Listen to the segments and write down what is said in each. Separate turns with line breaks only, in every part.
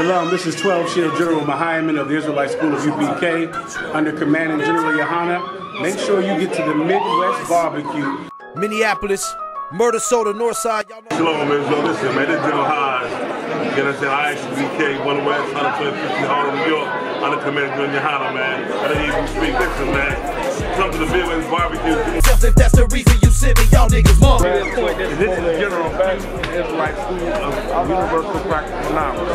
Shalom, this is 12 Shield General Mahayaman of the Israelite School of UPK under commanding General Yahanna. Make sure you get to the Midwest Barbecue.
Minneapolis, Murder Soda, Northside.
Shalom, Israel. Listen, man, this is General Hines. You understand? I.S.U.P.K, 1 West, 150 Harlem, New York, under commanding General Yahanna, man. I didn't even speak. Listen, man. Come to the Midwest Barbecue.
If that's the reason you sent me, y'all niggas mom.
This is General back from the Israelite School of Universal Practice Phenomenon.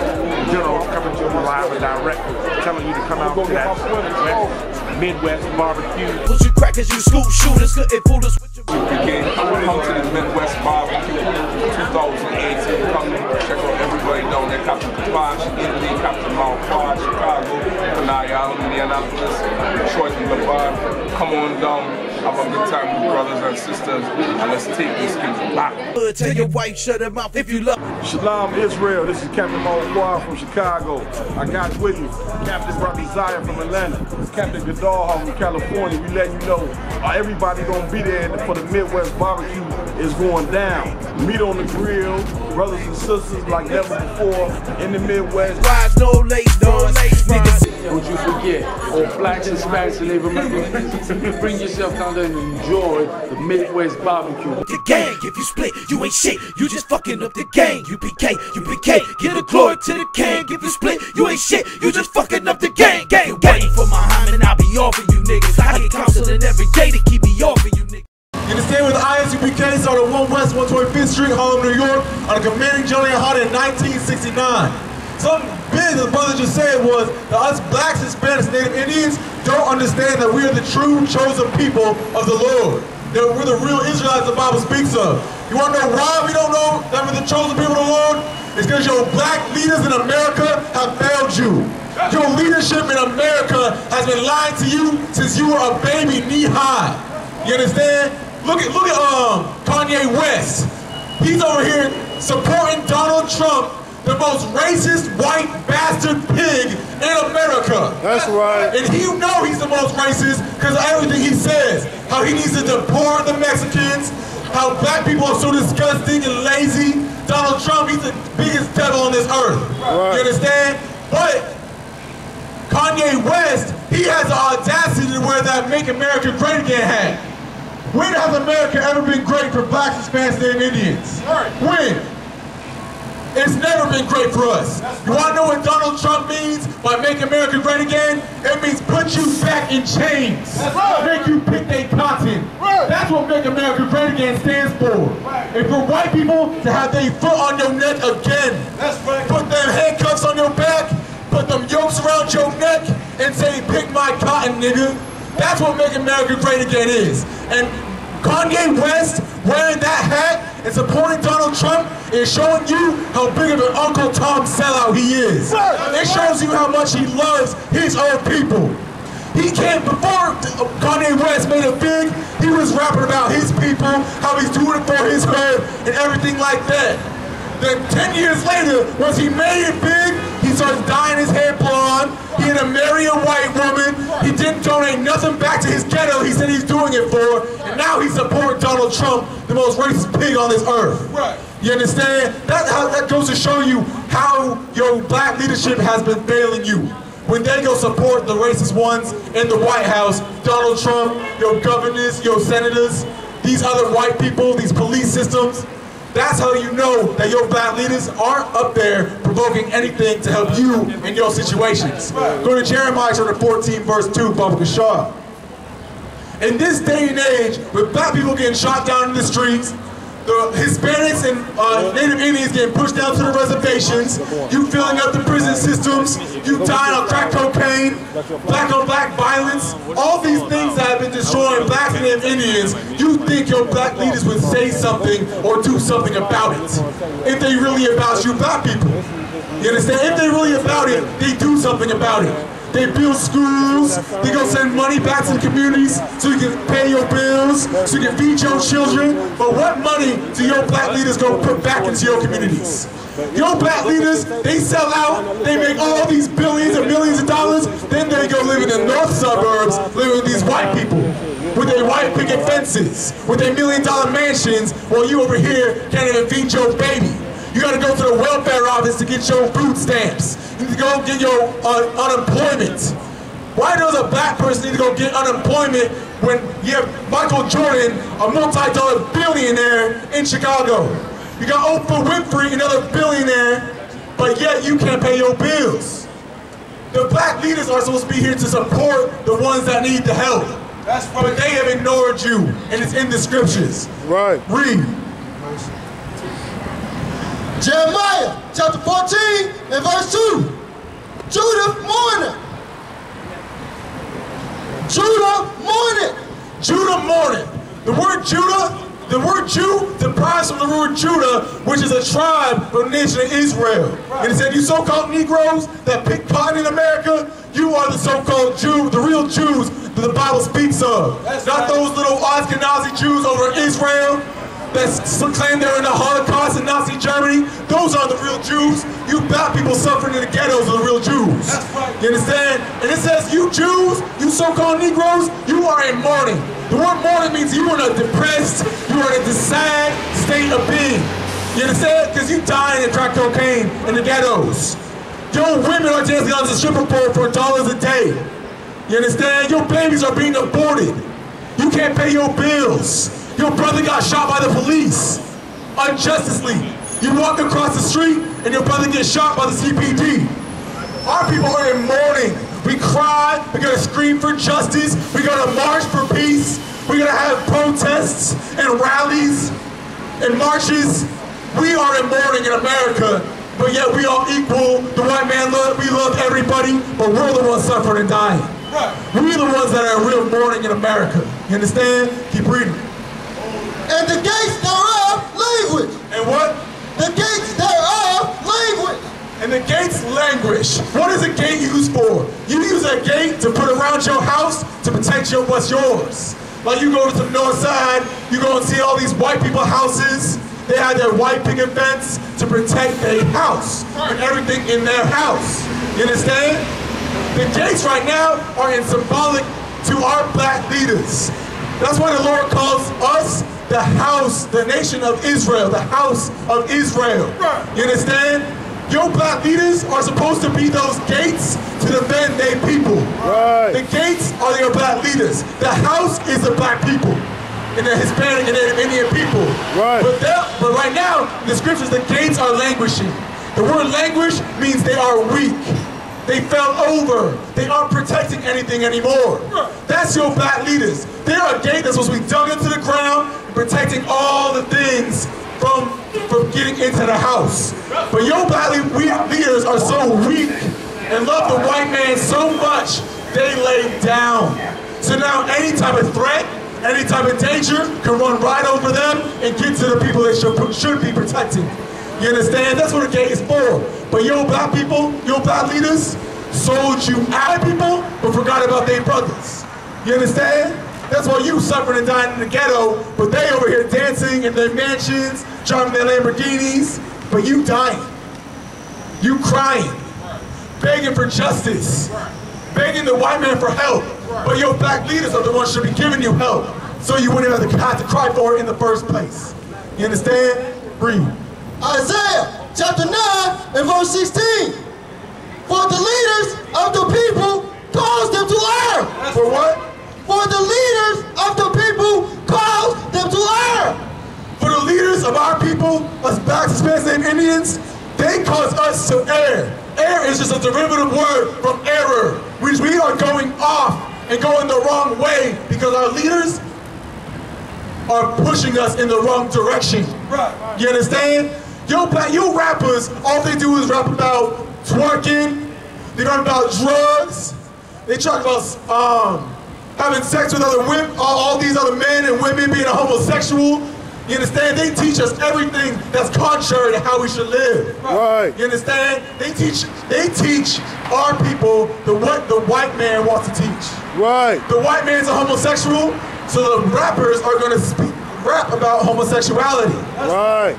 General coming to you live and direct, telling you to come out to that Midwest Barbecue.
What you crackers, you school shooters, couldn't fool us with your
Come to the Midwest Barbecue 2018. Come check out everybody down there. Captain Kapash, Italy, Captain Mount Far, Chicago, I.S.U.P.K, Indianapolis, Detroit, and Nevada. Come on down, have a good time with brothers and sisters, and let's take this thing back.
Tell your wife, shut her mouth if you love.
Shalom, Israel. This is Captain Mount from Chicago. I got with me Captain Robbie Zion from Atlanta, Captain Gadar from California. We letting you know everybody gonna be there for the Midwest Barbecue is going down. Meat on the grill, brothers and sisters like never before in the Midwest.
Rise, no lace, niggas.
Don't you forget, all blacks, Hispanics, and Native Americans, bring yourself down there and enjoy the Midwest Barbecue.
The gang, if you split, you ain't shit. You just fucking up the gang. UPK, get a glory to the gang. If you split, you ain't shit. You just fucking up the gang. Waiting for Muhammad, and I'll be off of you niggas. I get counseling every day to keep me off of you niggas.
You can stay with I.S.U.P.K, started 1 West, 125th Street, Harlem, New York, under commanding GEN.YAHANNA in 1969. Something big the brother just said was that us blacks, Hispanics, Native Indians don't understand that we are the true chosen people of the Lord. That we're the real Israelites the Bible speaks of. You want to know why we don't know that we're the chosen people of the Lord? It's because your black leaders in America have failed you. Your leadership in America has been lying to you since you were a baby knee high. You understand? Look at Kanye West. He's over here supporting Donald Trump, the most racist white bastard pig in America.
That's right.
And you know he's the most racist because of everything he says. How he needs to deport the Mexicans, how black people are so disgusting and lazy. Donald Trump, he's the biggest devil on this earth. Right. You understand? But Kanye West, he has the audacity to wear that Make America Great Again hat. When has America ever been great for blacks, Hispanics, and Indians? When? It's never been great for us. You want to know what Donald Trump means by Make America Great Again? It means put you back in chains. Make you pick their cotton. That's what Make America Great Again stands for. And for white people to have their foot on your neck again. Put them handcuffs on your back, put them yokes around your neck, and say, pick my cotton, nigga. That's what Make America Great Again is. And Kanye West wearing that hat and supporting Donald Trump is showing you how big of an Uncle Tom sellout he is. It shows you how much he loves his own people. He came before Kanye West made it big, he was rapping about his people, how he's doing it for his hood, and everything like that. Then 10 years later, once he made it big, he started dyeing his hair blonde, he had to marry a white woman, he didn't donate nothing back to his ghetto he said he's doing it for, and now he's supporting Donald Trump, the most racist pig on this earth. You understand? That goes to show you how your black leadership has been failing you. When they go support the racist ones in the White House, Donald Trump, your governors, your senators, these other white people, these police systems, that's how you know that your black leaders aren't up there provoking anything to help you in your situations. Go to Jeremiah chapter 14, verse 2, Baba Kashar. In this day and age, with black people getting shot down in the streets, the Hispanics and Native Indians getting pushed down to the reservations, you filling up the prison systems, you dying on crack cocaine, black on black violence, all these things that have been destroying blacks and Native Indians, you think your black leaders would say something or do something about it. If they really about you black people. You understand? If they really about it, they do something about it. They build schools, they go send money back to the communities so you can pay your bills, so you can feed your children. But what money do your black leaders go put back into your communities? Your black leaders, they sell out, they make all these billions and millions of dollars, then they go live in the north suburbs, living with these white people, with their white picket fences, with their $1 million mansions, while you over here can't even feed your baby. You gotta go to the welfare office to get your food stamps. You need to go get your unemployment. Why does a black person need to go get unemployment when you have Michael Jordan, a multi-dollar billionaire in Chicago? You got Oprah Winfrey, another billionaire, but yet you can't pay your bills. The black leaders are supposed to be here to support the ones that need the help. That's right. But they have ignored you, and it's in the scriptures. Right. Read.
Jeremiah chapter 14 and verse 2. Judah mourneth. Judah mourneth.
Judah mourneth. The word Judah, the word Jew derives from the word Judah, which is a tribe from the nation of Israel. And it said, you so-called Negroes that pick cotton in America, you are the so-called Jew, the real Jews that the Bible speaks of. Not those little Ashkenazi Jews over in Israel that claim they're in the Holocaust in Nazi Germany. Those are the real Jews. You black people suffering in the ghettos are the real Jews. That's right. You understand? And it says, you Jews, you so-called Negroes, you are in mourning. The word mourning means you are in a depressed, you are in a sad state of being. You understand? Because you dying in crack cocaine in the ghettos. Your women are dancing on the stripper pole for $1 a day. You understand? Your babies are being aborted. You can't pay your bills. Your brother got shot by the police unjustly. You walk across the street and your brother gets shot by the CPD. Our people are in mourning. We cry, we're gonna scream for justice, we're gonna march for peace, we're gonna have protests and rallies and marches. We are in mourning in America, but yet we are equal. The white man, we love everybody, but we're the ones suffering and dying. We're the ones that are in real mourning in America. You understand? Keep reading.
And the gates thereof languish.
And what?
The gates thereof languish.
And the gates languish. What is a gate used for? You use a gate to put around your house to protect what's yours. Like you go to the north side, you go and see all these white people houses. They have their white picket fence to protect their house and everything in their house. You understand? The gates right now are in symbolic to our black leaders. That's why the Lord calls us the house, the nation of Israel, the house of Israel. You understand? Your black leaders are supposed to be those gates to defend their people. The gates are your black leaders. The house is the black people and the Hispanic and Native Indian people. But right now, in the scriptures, the gates are languishing. The word languish means they are weak. They fell over. They aren't protecting anything anymore. That's your black leaders. They are a gate that's supposed to be dug into the ground, protecting all the things from getting into the house. But your black leaders are so weak and love the white man so much, they lay down. So now any type of threat, any type of danger can run right over them and get to the people they should be protecting. You understand? That's what a gate is for. But your black people, your black leaders, sold you out people, but forgot about their brothers. You understand? That's why you suffering and dying in the ghetto, but they over here dancing in their mansions, driving their Lamborghinis, but you dying. You crying, begging for justice, begging the white man for help. But your black leaders are the ones who should be giving you help, so you wouldn't have to cry for it in the first place. You understand? Breathe.
Isaiah chapter 9 and verse 16. For the leaders of the people cause them to err.
For what?
For the leaders of the people cause them to err.
For the leaders of our people, us blacks, Hispanics, and Indians, they cause us to err. Err is just a derivative word from error, which we are going off and going the wrong way because our leaders are pushing us in the wrong direction. You understand? Yo rappers, all they do is rap about twerking, they rap about drugs, they talk about having sex with other women, all these other men and women being a homosexual. You understand? They teach us everything that's contrary to how we should live. You understand? They teach our people what the white man wants to teach. The white man's a homosexual, so the rappers are going to rap about homosexuality.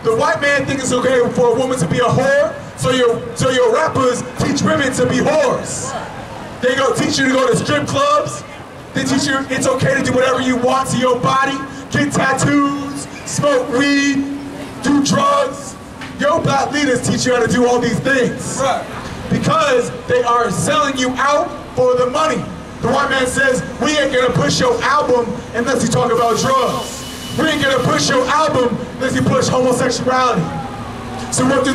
The white man thinks it's okay for a woman to be a whore, so your rappers teach women to be whores. They go teach you to go to strip clubs. They teach you it's okay to do whatever you want to your body, get tattoos, smoke weed, do drugs. your black leaders teach you how to do all these things. Because they are selling you out for the money. The white man says, we ain't gonna push your album unless you talk about drugs. We ain't gonna push your album unless you push homosexuality. So what do?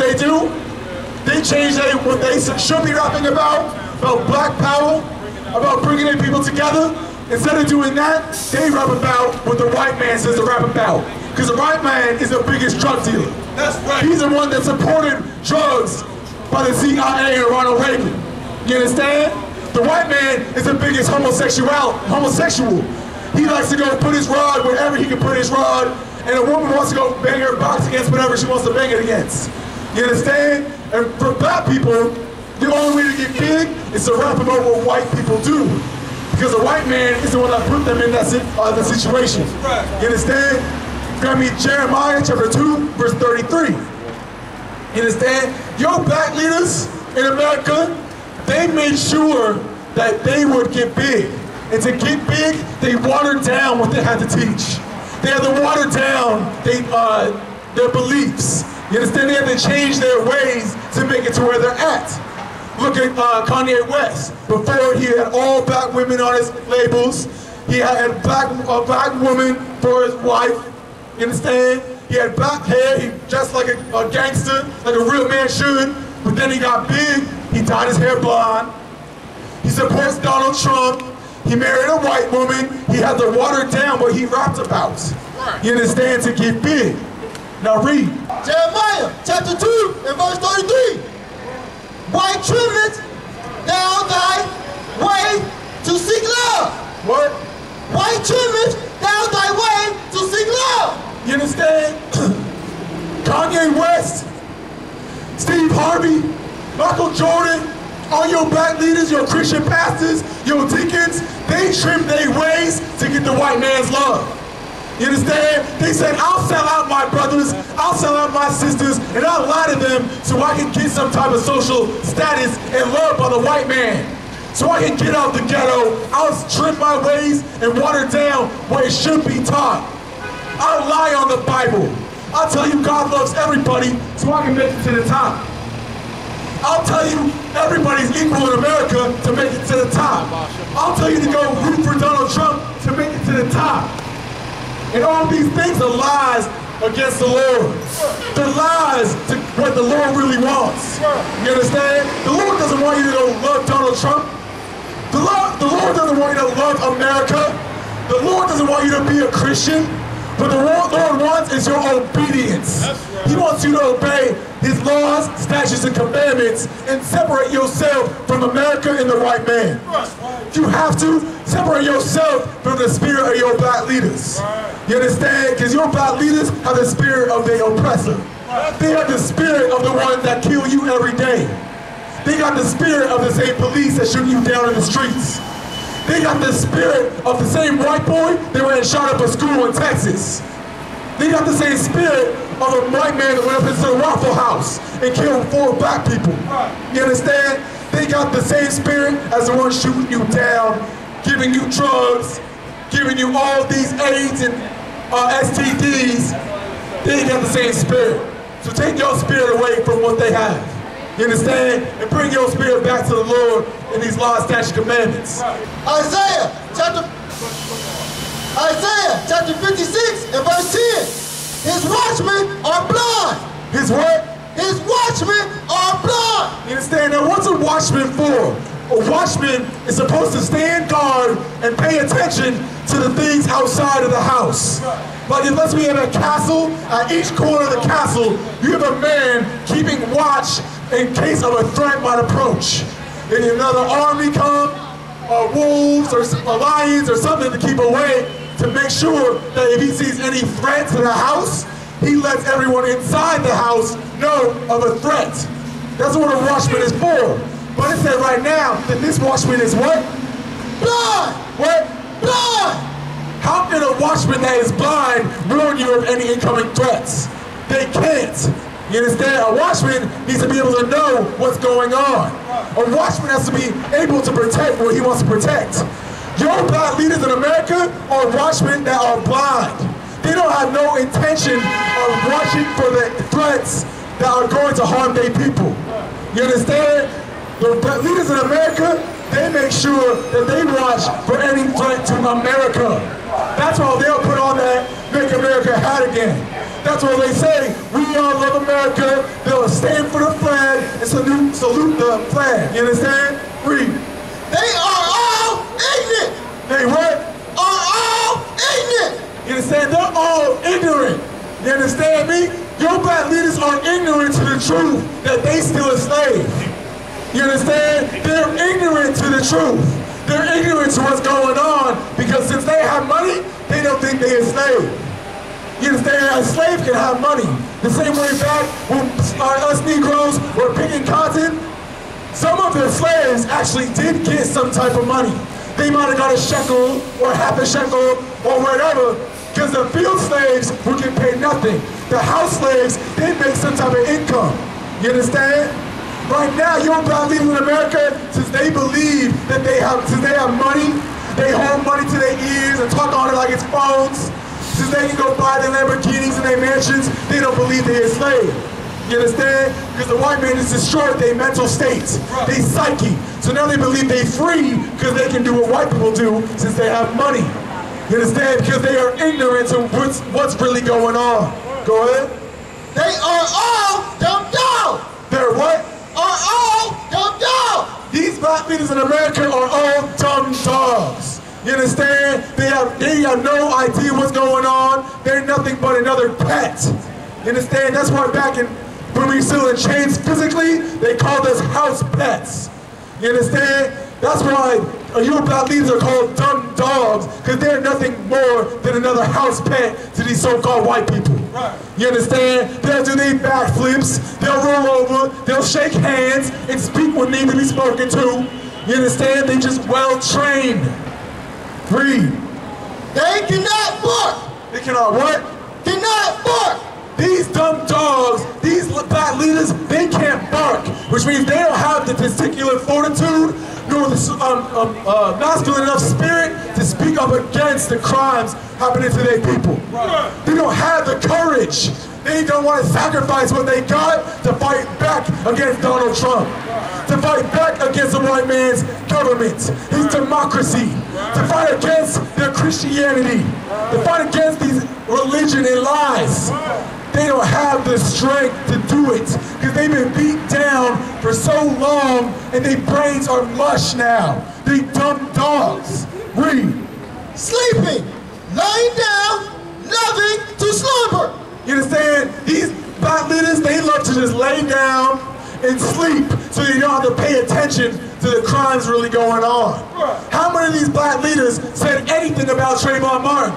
They change what they should be rapping about black power, about bringing in people together. Instead of doing that, they rap about what the white man says to rap about. Because the white man is the biggest drug dealer. That's right. He's the one that supported drugs by the CIA and Ronald Reagan. You understand? The white man is the biggest homosexual. He likes to go put his rod wherever he can put his rod, and a woman wants to go bang her box against whatever she wants to bang it against. You understand? And for black people, the only way to get big is to rap about what white people do. Because the white man is the one that put them in that situation. You understand? You're gonna meet Jeremiah chapter 2, verse 33. You understand? Your black leaders in America, they made sure that they would get big. And to get big, they watered down what they had to teach. They had to water down their beliefs. You understand? They had to change their ways to make it to where they're at. Look at Kanye West. Before, he had all black women on his labels. He had a black woman for his wife. You understand? He had black hair. He dressed like a gangster, like a real man should. But then he got big. He dyed his hair blonde. He supports Donald Trump. He married a white woman. He had to water down what he rapped about. You understand? To get big. Now read.
Jeremiah chapter 2 and verse 33. Why trimmest thou thy way to seek love?
What?
Why trimmest thou thy way to seek love?
You understand? Kanye West, Steve Harvey, Michael Jordan, all your black leaders, your Christian pastors, your deacons, they trim their ways to get the white man's love. You understand? They said, I'll sell out my brothers, I'll sell out my sisters, and I'll lie to them so I can get some type of social status and love by the white man. So I can get out the ghetto, I'll trim my ways and water down what it should be taught. I'll lie on the Bible. I'll tell you God loves everybody so I can make it to the top. I'll tell you everybody's equal in America to make it to the top. I'll tell you to go root for Donald Trump to make it to the top. And all these things are lies against the Lord. They're lies to what the Lord really wants. You understand? The Lord doesn't want you to go love Donald Trump. The Lord doesn't want you to love America. The Lord doesn't want you to be a Christian. But the Lord wants is your obedience. He wants you to obey His laws, statutes, and commandments and separate yourself from America and the white man. You have to separate yourself from the spirit of your black leaders. You understand? Because your black leaders have the spirit of the oppressor. They have the spirit of the ones that kill you every day. They got the spirit of the same police that shoot you down in the streets. They got the spirit of the same white boy that went and shot up a school in Texas. They got the same spirit of a white man that went up into the Waffle House and killed 4 black people. You understand? They got the same spirit as the one shooting you down, giving you drugs, giving you all these AIDS and STDs. They got the same spirit. So take your spirit away from what they have. You understand? And bring your spirit back to the Lord in these laws, statutes, commandments.
Isaiah chapter 56 and verse 10. His watchmen are blind.
His what?
His watchmen are blind.
You understand? Now what's a watchman for? A watchman is supposed to stand guard and pay attention to the things outside of the house. Like unless we have a castle, at each corner of the castle, you have a man keeping watch in case of a threat might approach. If another army come, or wolves, or lions, or something to keep away, to make sure that if he sees any threat to the house, he lets everyone inside the house know of a threat. That's what a watchman is for. But it said right now that this watchman is what?
Blind!
What?
Blind!
How can a watchman that is blind warn you of any incoming threats? They can't. You understand? A watchman needs to be able to know what's going on. A watchman has to be able to protect what he wants to protect. Your black leaders in America are watchmen that are blind. They don't have no intention of watching for the threats that are going to harm their people. You understand? The leaders in America, they make sure that they watch for any threat to America. That's why they'll put on that Make America Hat Again. That's what they say. We all love America. They'll stand for the flag and salute the flag. You understand? Read.
They are all ignorant.
They what?
Are all ignorant.
You understand? They're all ignorant. You understand me? Your black leaders are ignorant to the truth that they still a slave. You understand? They're ignorant to the truth. They're ignorant to what's going on because since they have money, they don't think they're a slave. You understand? A slave can have money. The same way back when us Negroes were picking cotton, some of the slaves actually did get some type of money. They might have got a shekel or half a shekel or whatever, because the field slaves would get paid nothing. The house slaves, they make some type of income. You understand? Right now, your black leaders in America, since they believe that they have money, they hold money to their ears and talk on it like it's phones. Since they can go buy their Lamborghinis and their mansions, they don't believe they're a slave. You understand? Because the white man has destroyed their mental states, their psyche. So now they believe they're free because they can do what white people do since they have money. You understand? Because they are ignorant to what's really going on. Go ahead.
They are all dumb dogs.
They're what?
Are all dumb dogs.
These black leaders in America are all dumb dogs. You understand? They have no idea what's going on. They're nothing but another pet. You understand? That's why back when we were still in chains physically, they called us house pets. You understand? That's why your black leaders are called dumb dogs, because they're nothing more than another house pet to these so-called white people. Right. You understand? They'll do their backflips, they'll roll over, they'll shake hands and speak what needs to be spoken to. You understand? They just well-trained. Read.
They cannot bark.
They cannot what?
Cannot bark.
These dumb dogs, these black leaders, they can't bark, which means they don't have the testicular fortitude nor the masculine enough spirit to speak up against the crimes happening to their people. Right. They don't have the courage. They don't want to sacrifice what they got to fight back against Donald Trump, to fight back against the white man's government, his democracy, to fight against their Christianity, to fight against these religion and lies. They don't have the strength to do it because they've been beat down for so long and their brains are mush now. They dumb dogs. Read.
Sleeping, lying down, loving to slumber.
You understand? These black leaders, they love to just lay down and sleep so you don't have to pay attention to the crimes really going on. How many of these black leaders said anything about Trayvon Martin?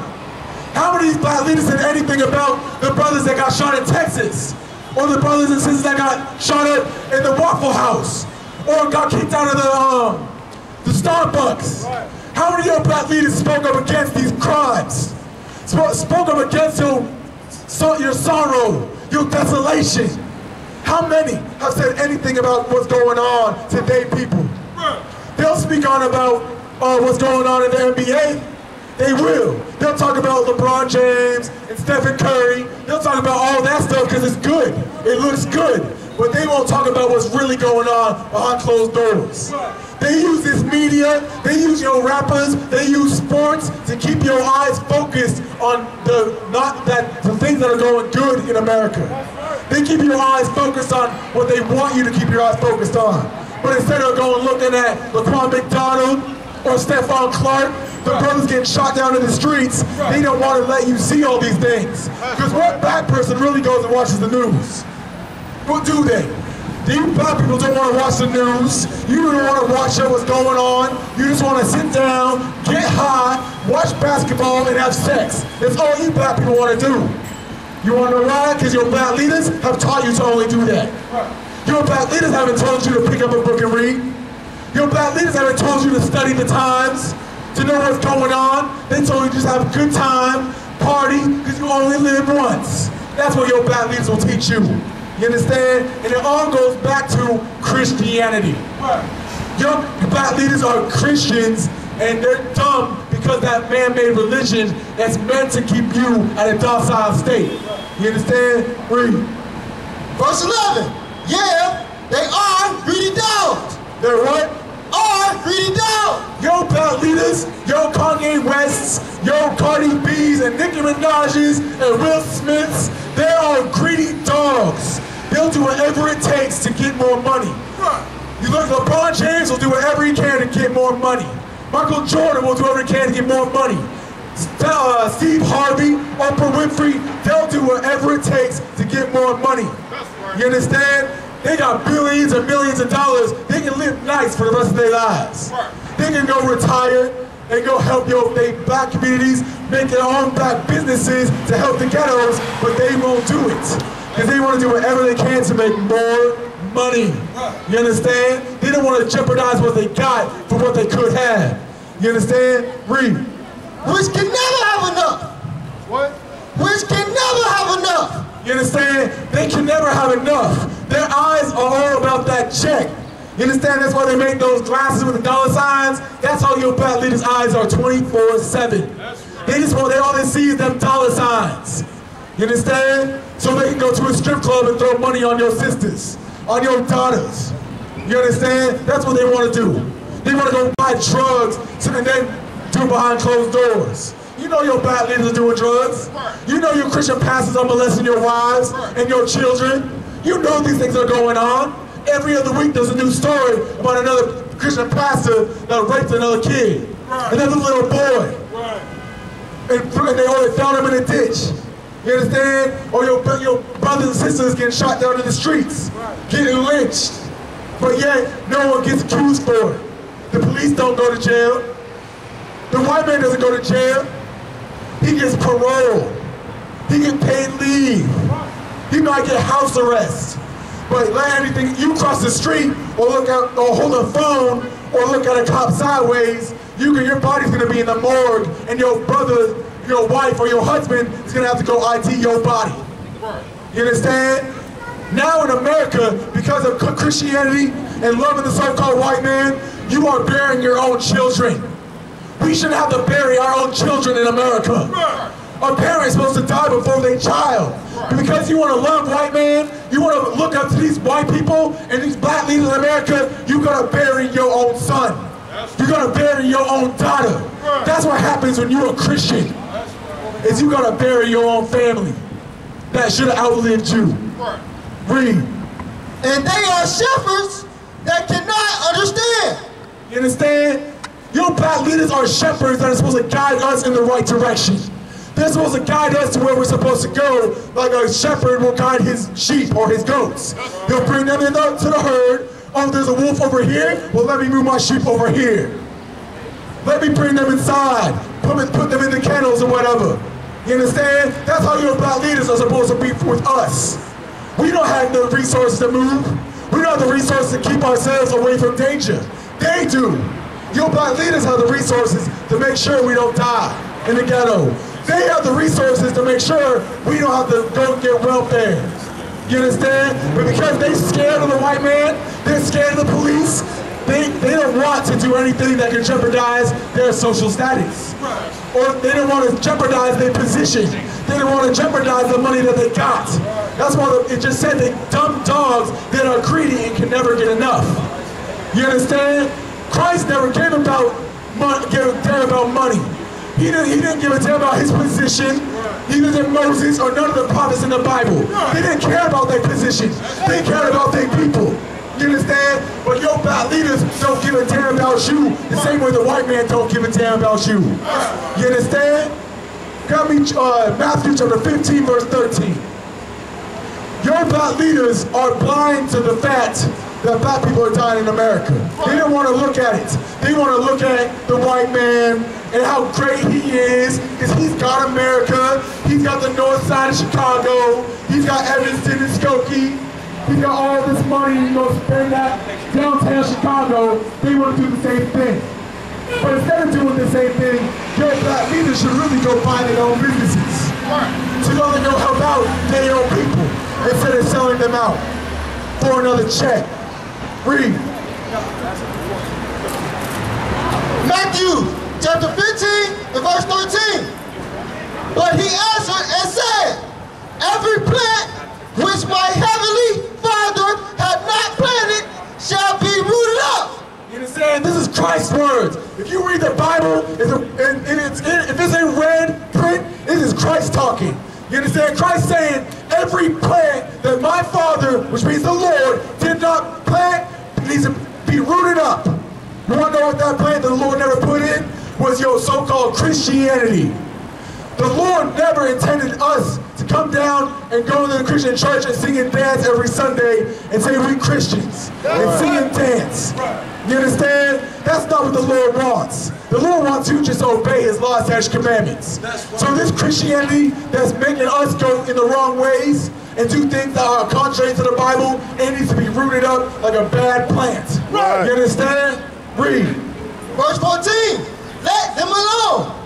How many of these black leaders said anything about the brothers that got shot in Texas? Or the brothers and sisters that got shot up in the Waffle House? Or got kicked out of the Starbucks? How many of your black leaders spoke up against these crimes? Spoke up against your sorrow, your desolation? How many have said anything about what's going on to their people? They'll speak on about what's going on in the NBA. They will. They'll talk about LeBron James and Stephen Curry. They'll talk about all that stuff because it's good. It looks good. But they won't talk about what's really going on behind closed doors. They use this media, they use your rappers, they use sports to keep your eyes focused on the things that are going good in America. They keep your eyes focused on what they want you to keep your eyes focused on. But instead of going looking at Laquan McDonald or Stephon Clark, the brothers getting shot down in the streets, they don't want to let you see all these things. Because what black person really goes and watches the news? What do they? These black people don't want to watch the news. You don't want to watch what's going on. You just want to sit down, get high, watch basketball, and have sex. That's all you black people want to do. You want to know why? Because your black leaders have taught you to only do that. Your black leaders haven't told you to pick up a book and read. Your black leaders haven't told you to study the times, to know what's going on. They told you to just have a good time, party, because you only live once. That's what your black leaders will teach you. You understand? And it all goes back to Christianity. Your black leaders are Christians, and they're dumb because that man-made religion that's meant to keep you at a docile state. You understand? Read.
Verse 11. Yeah, they are greedy dogs.
They're what?
Are greedy dogs.
Yo, black leaders, yo, Kanye Wests, yo, Cardi B's and Nicki Minaj's and Will Smiths, they are greedy dogs. They'll do whatever it takes to get more money. You look, LeBron James will do whatever he can to get more money. Michael Jordan will do whatever he can to get more money. Steve Harvey, Oprah Winfrey, they'll do whatever it takes to get more money. You understand? They got billions and millions of dollars. They can live nice for the rest of their lives. They can go retire and go help they black communities, make their own black businesses to help the ghettos, but they won't do it. Because they want to do whatever they can to make more money. You understand? They don't want to jeopardize what they got for what they could have. You understand? Read.
Which can never have enough.
What?
Which can never have enough.
You understand? They can never have enough. Their eyes are all about that check. You understand? That's why they make those glasses with the dollar signs. That's how your black leaders' eyes are 24/7. They just want, all they see is them dollar signs. You understand? So they can go to a strip club and throw money on your sisters, on your daughters. You understand? That's what they want to do. They want to go buy drugs and then do it behind closed doors. You know your black leaders are doing drugs. You know your Christian pastors are molesting your wives and your children. You know these things are going on. Every other week there's a new story about another Christian pastor that raped another kid, another little boy. And they found him in a ditch. You understand? Or your brothers and sisters getting shot down in the streets, getting lynched. But yet, no one gets accused for it. The police don't go to jail. The white man doesn't go to jail. He gets parole. He gets paid leave. He might get house arrest. But let anything, you cross the street or look out or hold a phone or look at a cop sideways, your body's gonna be in the morgue and your brother, your wife or your husband is gonna have to go ID your body. You understand? Now in America, because of Christianity and loving the so-called white man, you are burying your own children. We shouldn't have to bury our own children in America. Our parents are supposed to die before their child. But because you want to love white man, you want to look up to these white people and these black leaders in America, you're going to bury your own son. You're going to bury your own daughter. That's what happens when you're a Christian, is you're going to bury your own family that should have outlived you. Read.
And they are shepherds that cannot understand.
You understand? Your black leaders are shepherds that are supposed to guide us in the right direction. They're supposed to guide us to where we're supposed to go, like a shepherd will guide his sheep or his goats. He'll bring them in to the herd. Oh, there's a wolf over here? Well, let me move my sheep over here. Let me bring them inside. Put them in the kennels or whatever. You understand? That's how your black leaders are supposed to be with us. We don't have the resources to move. We don't have the resources to keep ourselves away from danger. They do. Your black leaders have the resources to make sure we don't die in the ghetto. They have the resources to make sure we don't have to go get welfare. You understand? But because they're scared of the white man, they're scared of the police, they don't want to do anything that can jeopardize their social status. Or they don't want to jeopardize their position. They don't want to jeopardize the money that they got. That's why it just said they dumb dogs that are greedy and can never get enough. You understand? Christ never gave a damn about money. He didn't give a damn about his position. Neither did Moses or none of the prophets in the Bible. They didn't care about their position. They cared about their people. You understand? But your black leaders don't give a damn about you the same way the white man don't give a damn about you. You understand? Got me Matthew chapter 15 verse 13. Your black leaders are blind to the fact that black people are dying in America. They don't want to look at it. They want to look at the white man and how great he is, because he's got America, he's got the north side of Chicago, he's got Evanston and Skokie, he's got all this money, he's going to spend that downtown Chicago. They want to do the same thing. But instead of doing the same thing, your black leaders should really go buy their own businesses. To go help out their own people, instead of selling them out for another check. Read.
Matthew chapter 15 and verse 13. But he answered and said, every plant which my heavenly Father had not planted shall be rooted up.
You understand? This is Christ's words. If you read the Bible, if it's in red print, it is Christ talking. You understand? Christ saying, every plant that my Father, which means the Lord, did not plant, needs to be rooted up. You want to know what that plant that the Lord never put in? Was your so-called Christianity. The Lord never intended us to come down and go to the Christian church and sing and dance every Sunday and say we Christians and sing and dance. You understand? That's not what the Lord wants. The Lord wants you just to obey His laws, statutes, commandments. So this Christianity that's making us go in the wrong ways and do things that are contrary to the Bible, it needs to be rooted up like a bad plant. Right. You understand? Read.
Verse 14, let them alone.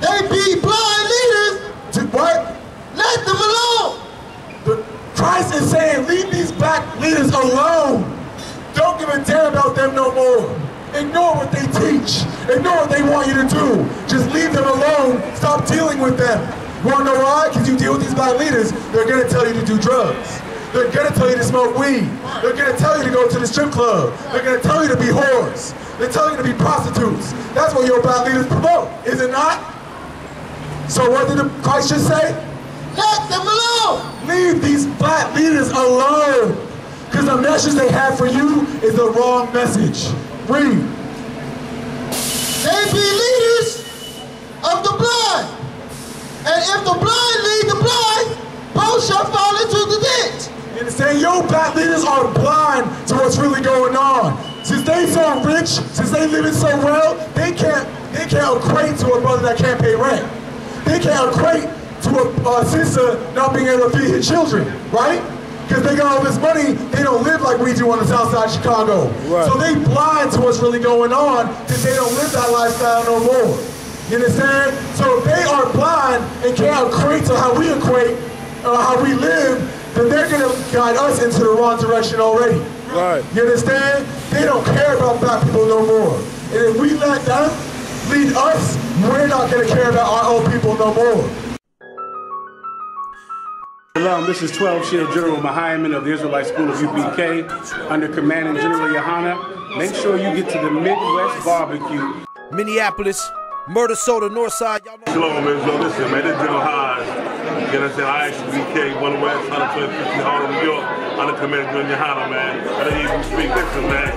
They be blind leaders.
To what?
Let them alone.
Christ is saying, leave these black leaders alone. Don't give a damn about them no more. Ignore what they teach. Ignore what they want you to do. Just leave them alone. Stop dealing with them. You want to know why? Because you deal with these black leaders, they're going to tell you to do drugs. They're going to tell you to smoke weed. They're going to tell you to go to the strip club. They're going to tell you to be whores. They're telling you to be prostitutes. That's what your black leaders promote, is it not? So what did Christ just say?
Let them alone.
Leave these black leaders alone. Because the message they have for you is the wrong message. Read.
They be leaders of the blind. And if the blind lead the blind, both shall fall into the ditch.
You understand? Your black leaders are blind to what's really going on. Since they so rich, since they living so well, they can't equate to a brother that can't pay rent. They can't equate to a sister not being able to feed her children, right? Because they got all this money, they don't live like we do on the south side of Chicago. Right. So they blind to what's really going on because they don't live that lifestyle no more. You understand? So if they are blind and can't equate to how we equate, how we live, then they're going to guide us into the wrong direction already. Right. You understand? They don't care about black people no more. And if we let them lead us, we're not going to care about our own people no more.
Shalom, this is 12 Shield General Mahayaman of the Israelite School of U.P.K. under commanding General Yahanna. Make sure you get to the Midwest Barbecue.
Minneapolis, Murder Soda, Northside.
Shalom, man. So listen, man, this is General Haas. You understand? I.S.U.P.K, 1 West, 125th Harlem, New York, under commanding General Yahanna, man. I.S.U.P.K, listen, man.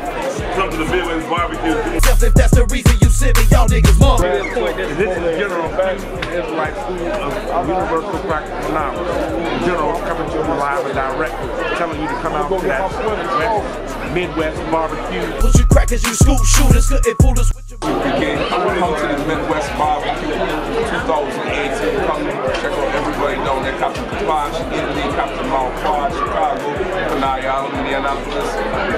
Come to the Midwest Barbecue.
If that's the reason you send me, y'all niggas mom.
This is General back from the Israelite School of Universal Practice Phenomenon. General coming to you live and direct, telling you to come out to that Midwest Barbecue.
Put you crackers, you school shooters, couldn't fool us with your
Again, come to the Midwest Barbecue 2018. Come check out everybody down there. Captain Kapash, Italy, Captain Mount Quad, Chicago, I.S.U.P.K, Indianapolis,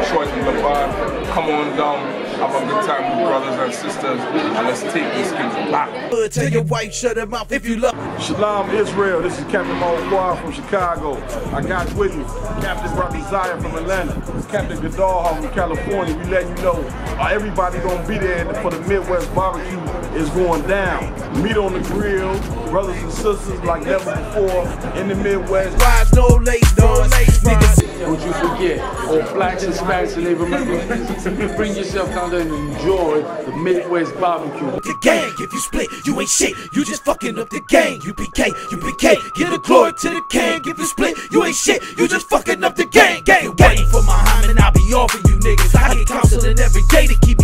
Detroit, and Nevada. Come on down. Have a good time with brothers and sisters, and let's take this thing back.
Tell your wife, shut her mouth if you love.
Shalom, Israel. This is Captain Squad from Chicago. I got with me Captain Isaiah from Atlanta, Captain Gaddaha from California. We letting you know everybody gonna be there for the Midwest Barbecue is going down. Meat on the grill, brothers and sisters like never before in the Midwest.
Rise, no lace, no lace, niggas.
Don't you forget, all blacks and Hispanics and Native Americans, bring yourself down there and enjoy the Midwest Barbecue.
The gang, if you split, you ain't shit. You just fucking up the gang. U.P.K, U.P.K, give the glory to the king. If you split, you ain't shit. You just fucking up the gang. Gang, waiting for Muhammad, I'll be off of you niggas. I get counseling every day to keep